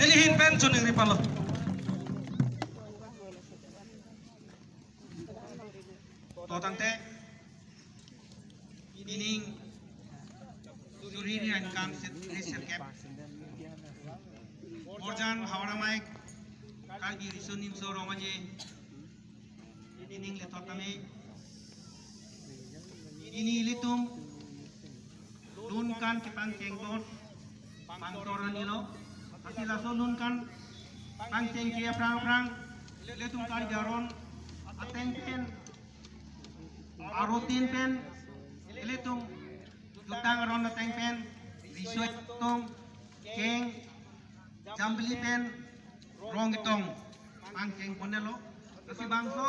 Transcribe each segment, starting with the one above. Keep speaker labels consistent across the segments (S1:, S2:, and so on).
S1: Ilihin pen suning ripalo. Totang te ining Suriri and Kang Reset Cap Borjan Hawaramai Kalbi Risunim Soromaje ining letotame ini litum lun kan kipang cengkot pangtoran nilo asila so lun kan pang cengkia prang letum kali jaron atengken arotin pen letum jutang ron atengpen risuet tong keng jambeli pen rong itong pang ceng ponelo kasi bangso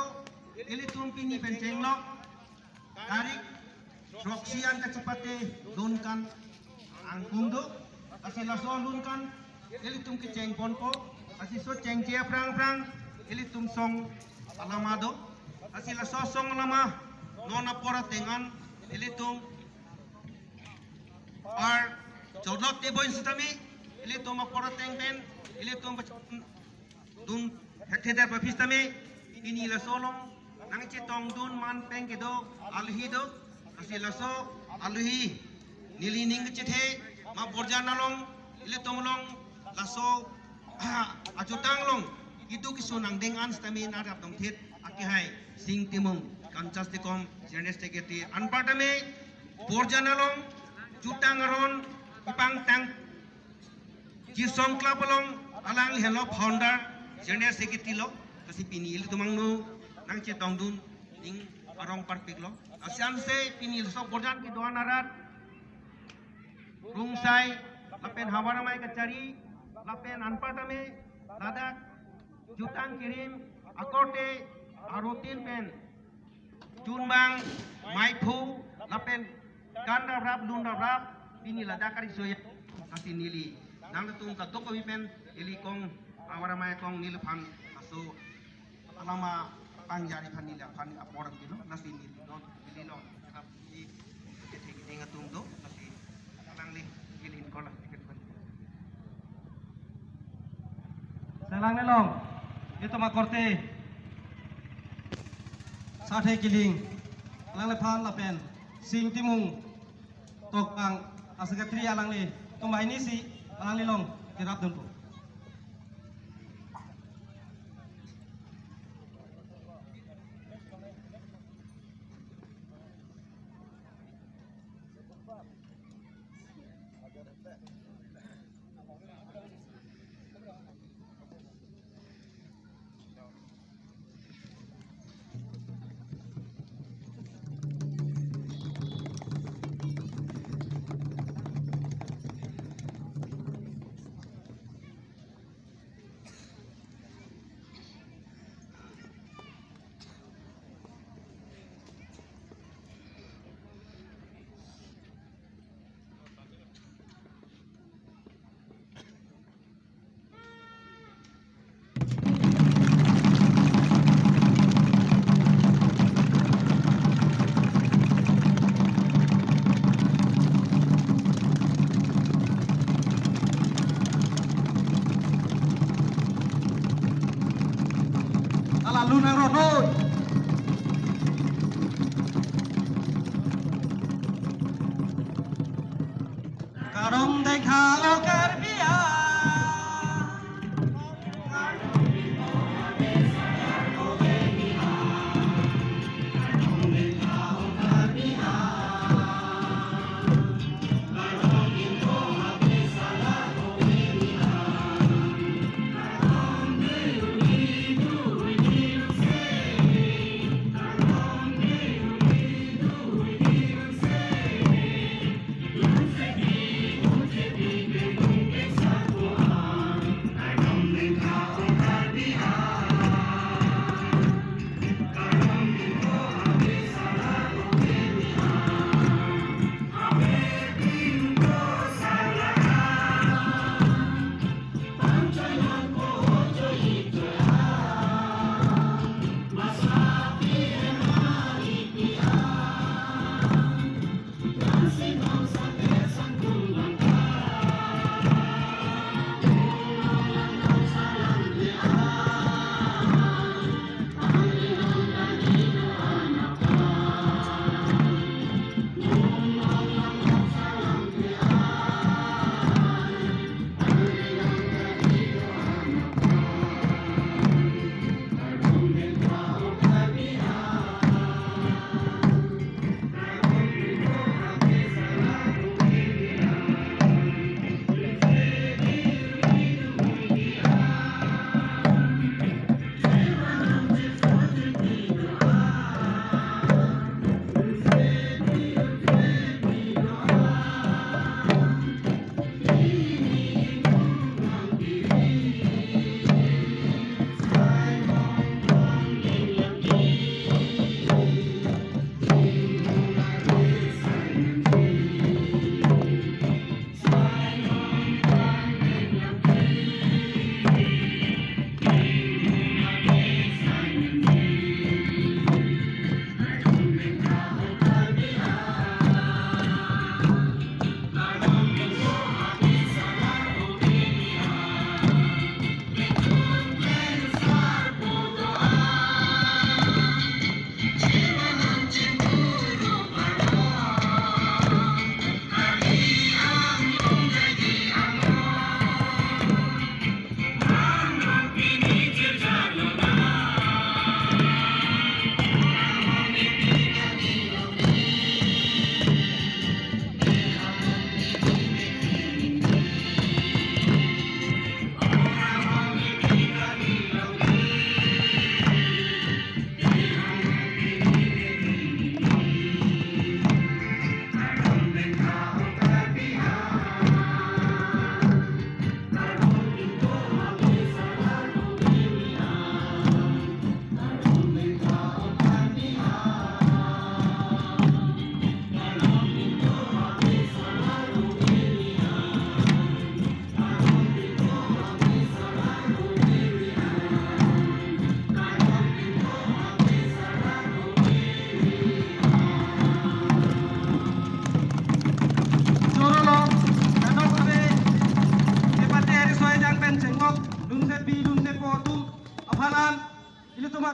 S1: letum pini pen cenglok tarik Roksian kacipate lunkan angkundo asila so lunkan ilitum keceng ponpo asiso ceng cia prang ilitum song alamado asila so song lama nona pora tengan ilitum ar jodlot te boin sitami ilitum pora tengpen ilitum dun hekheder bapistami ini la solong nang citong dun man pengkedo alhido asila so aluhi nilining kecithe ma borjan nalong ile tomlong laso ajutang long itu kisunang dengan stamin arab tong thit akihai sing timung kancas tikom jenes tegeti anpatame borjan nalong jutang ron ipang tang kisong klapolong alang hello founder jenes tegeti lo kasi pinil tumang no nang citong dun ning arong parpik lo asian se pinil so borjan ki doan arat rungsai lapen hawaramai kacari lapen anpatame ladak jutang kirim akote arotin pen junbang maipu lapen ganda rap lunda rap pini ladak kari soya kasi nili nang tung ka toko pen ili kong hawaramai kong nilphan aso alama pangjari panila pan aporak dilo nasi ni don dilo tapi ketik ngatung do nasi lang li gilin ko lah tiket ban salang nelong itu makorte sathe giling lang le phan la pen sing timung tok ang asgatri alang le tumbai ni si alang le long kirap dun po lunang ronoy karong dekha okar biya
S2: se pi dun se po tum afanan ile to ma